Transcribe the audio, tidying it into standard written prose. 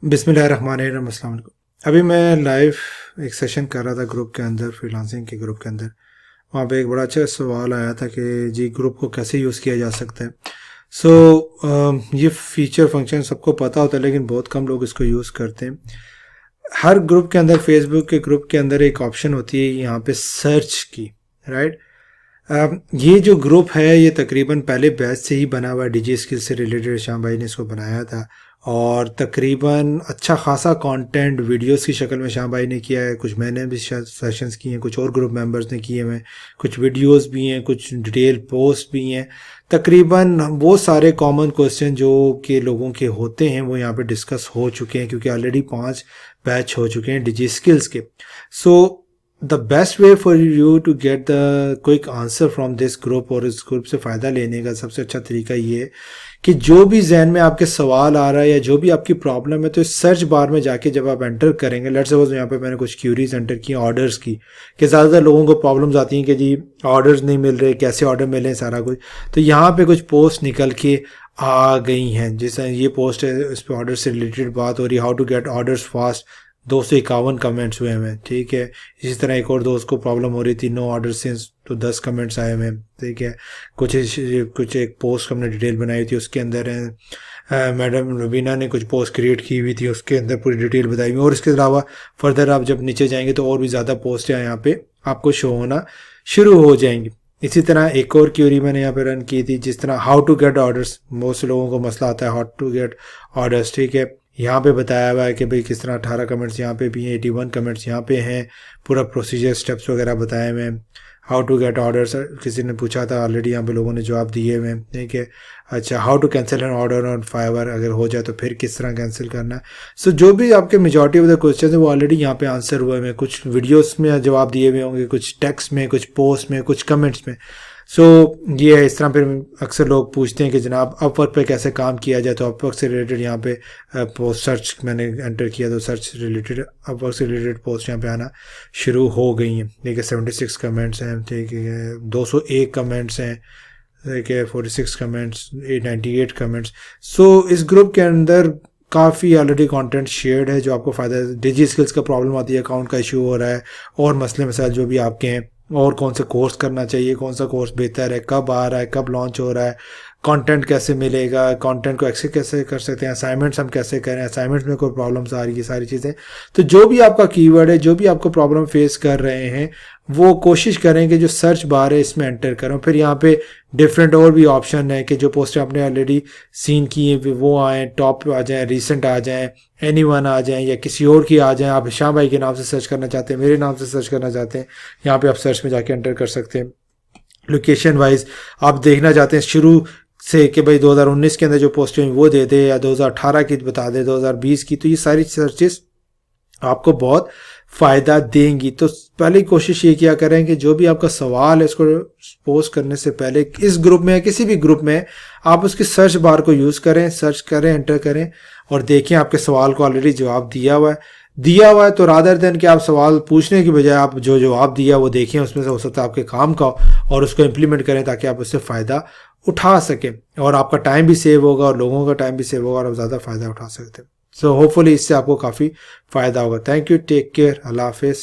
بسم اللہ الرحمن الرحیم. السلام علیکم. ابھی میں لائیو ایک سیشن کر رہا تھا گروپ کے اندر، فری لانسنگ کے گروپ کے اندر. وہاں پہ ایک بڑا اچھا سوال آیا تھا کہ جی گروپ کو کیسے یوز کیا جا سکتا ہے. یہ فیچر فنکشن سب کو پتہ ہوتا ہے لیکن بہت کم لوگ اس کو یوز کرتے ہیں. ہر گروپ کے اندر، فیس بک کے گروپ کے اندر ایک آپشن ہوتی ہے یہاں پہ سرچ کی، رائٹ. یہ جو گروپ ہے یہ تقریباً پہلے بیچ سے ہی بنا ہوا ہے. ڈیجی اسکل سے ریلیٹڈ شام بھائی نے اس کو بنایا تھا اور تقریباً اچھا خاصا کانٹینٹ ویڈیوز کی شکل میں شام بھائی نے کیا ہے. کچھ میں نے بھی سیشنز کیے ہیں، کچھ اور گروپ ممبرز نے کیے ہوئے ہیں، کچھ ویڈیوز بھی ہیں، کچھ ڈیٹیل پوسٹ بھی ہیں. تقریباً وہ سارے کامن کوسچن جو کہ لوگوں کے ہوتے ہیں وہ یہاں پہ ڈسکس ہو چکے ہیں، کیونکہ آلریڈی 5 بیچ ہو چکے ہیں ڈیجی اسکلز کے. The best way for you to get the quick answer from this group, اور اس گروپ سے فائدہ لینے کا سب سے اچھا طریقہ یہ ہے کہ جو بھی ذہن میں آپ کے سوال آ رہا ہے یا جو بھی آپ کی پرابلم ہے تو اس سرچ بار میں جا کے جب آپ انٹر کریں گے، لیٹس سپوز یہاں پہ میں نے کچھ کیوریز انٹر کی آرڈرز کی، کہ زیادہ تر لوگوں کو پرابلمز آتی ہیں کہ جی آرڈرز نہیں مل رہے، کیسے آرڈر ملیں، سارا کچھ. تو یہاں پہ کچھ پوسٹ نکل کے آ گئی ہیں. جیسے یہ پوسٹ ہے، اس پہ آرڈر سے ریلیٹڈ بات ہو رہی ہے، how to get orders fast. 251 comments ہوئے ہیں، ٹھیک ہے. اسی طرح ایک اور دوست کو پرابلم ہو رہی تھی، نو آرڈر سنس، تو 10 کمنٹس آئے ہوئے ہیں، ٹھیک ہے. کچھ ایک پوسٹ ہم نے ڈیٹیل بنائی تھی، اس کے اندر میڈم ربینہ نے کچھ پوسٹ کریٹ کی ہوئی تھی، اس کے اندر پوری ڈیٹیل بتائی ہوئی. اور اس کے علاوہ فردر آپ جب نیچے جائیں گے تو اور بھی زیادہ پوسٹ یہاں پہ آپ کو شو ہونا شروع ہو جائیں گی. اسی طرح ایک اور کیوری میں نے یہاں پہ رن کی تھی، جس طرح ہاؤ ٹو گیٹ آرڈرس. بہت سے لوگوں کو مسئلہ آتا ہے ہاؤ ٹو گیٹ آرڈرس، ٹھیک ہے. یہاں پہ بتایا ہوا ہے کہ بھئی کس طرح 18 کمنٹس یہاں پہ بھی ہیں، 81 کمنٹس یہاں پہ ہیں، پورا پروسیجر سٹیپس وغیرہ بتائے ہوئے ہیں. ہاؤ ٹو گیٹ آرڈرس کسی نے پوچھا تھا، آلریڈی یہاں پہ لوگوں نے جواب دیے ہوئے ہیں، ٹھیک ہے. اچھا، how to cancel an order on Fiverr, اگر ہو جائے تو پھر کس طرح کینسل کرنا ہے. جو بھی آپ کے میجورٹی آف دا کوسچنز ہیں وہ آلریڈی یہاں پہ آنسر ہوئے ہیں. کچھ ویڈیوز میں جواب دیے ہوئے ہوں گے، کچھ ٹیکسٹ میں، کچھ پوسٹ میں، کچھ کمنٹس میں. یہ ہے. اس طرح پھر اکثر لوگ پوچھتے ہیں کہ جناب اپ ورک پہ کیسے کام کیا جائے، تو اپ ورک سے ریلیٹڈ یہاں پہ پوسٹ سرچ میں نے انٹر کیا تو سرچ ریلیٹڈ اپ ورک سے ریلیٹڈ پوسٹ یہاں پہ آنا شروع ہو گئی ہیں. ٹھیک ہے، 76 کمنٹس ہیں، ٹھیک ہے، 201 کمنٹس ہیں، ٹھیک ہے، 46 کمنٹس، 98 کمنٹس. اس گروپ کے اندر کافی آلریڈی کانٹینٹ شیئرڈ ہے جو آپ کو فائدہ ہے. ڈیجی اسکلس کا پرابلم آتی ہے، اکاؤنٹ کا ایشو ہو رہا ہے، اور مسئلے مسائل جو بھی آپ کے ہیں، اور کون سے کورس کرنا چاہیے، کون سا کورس بہتر ہے، کب آ رہا ہے، کب لانچ ہو رہا ہے، کانٹینٹ کیسے ملے گا، کانٹینٹ کو ایکسس کیسے کر سکتے ہیں، اسائنمنٹس ہم کیسے کریں، اسائنمنٹس میں کوئی پرابلمس آ رہی ہے، ساری چیزیں. تو جو بھی آپ کا کی ورڈ ہے، جو بھی آپ کو پرابلم فیس کر رہے ہیں، وہ کوشش کریں کہ جو سرچ بار ہے اس میں انٹر کریں. پھر یہاں پہ ڈفرینٹ اور بھی آپشن ہے کہ جو پوسٹیں آپ نے آلریڈی سین کی ہیں وہ آئیں، ٹاپ آ جائیں، ریسنٹ آ جائیں، اینی ون آ جائیں، یا کسی اور کی آ جائیں. آپ شاہ بھائی کے نام سے سرچ کرنا چاہتے ہیں، میرے نام سے سرچ کرنا چاہتے ہیں، یہاں پہ آپ سرچ میں جا کے انٹر کر سکتے ہیں. لوکیشن وائز آپ دیکھنا چاہتے ہیں شروع سے کہ بھائی 2019 کے اندر جو پوسٹیں وہ دے دے، یا 2018 کی بتا دے، 2020 کی. تو یہ ساری سرچز آپ کو بہت فائدہ دیں گی. تو پہلے کوشش یہ کیا کریں کہ جو بھی آپ کا سوال ہے اس کو پوسٹ کرنے سے پہلے اس گروپ میں یا کسی بھی گروپ میں آپ اس کی سرچ بار کو یوز کریں، سرچ کریں، انٹر کریں، اور دیکھیں آپ کے سوال کو آلریڈی جواب دیا ہوا ہے. تو رادر دین کہ آپ سوال پوچھنے کی بجائے آپ جو جواب دیا وہ دیکھیں، اس میں سے ہو سکتا ہے آپ کے کام کا، اور اس کو امپلیمنٹ کریں تاکہ آپ اس سے فائدہ اٹھا سکیں، اور آپ کا ٹائم بھی سیو ہوگا اور لوگوں کا ٹائم بھی سیو ہوگا، اور آپ زیادہ فائدہ اٹھا سکتے ہیں. ہوپ فلی اس سے آپ کو کافی فائدہ ہوگا. تھینک یو، ٹیک کیئر، اللہ حافظ.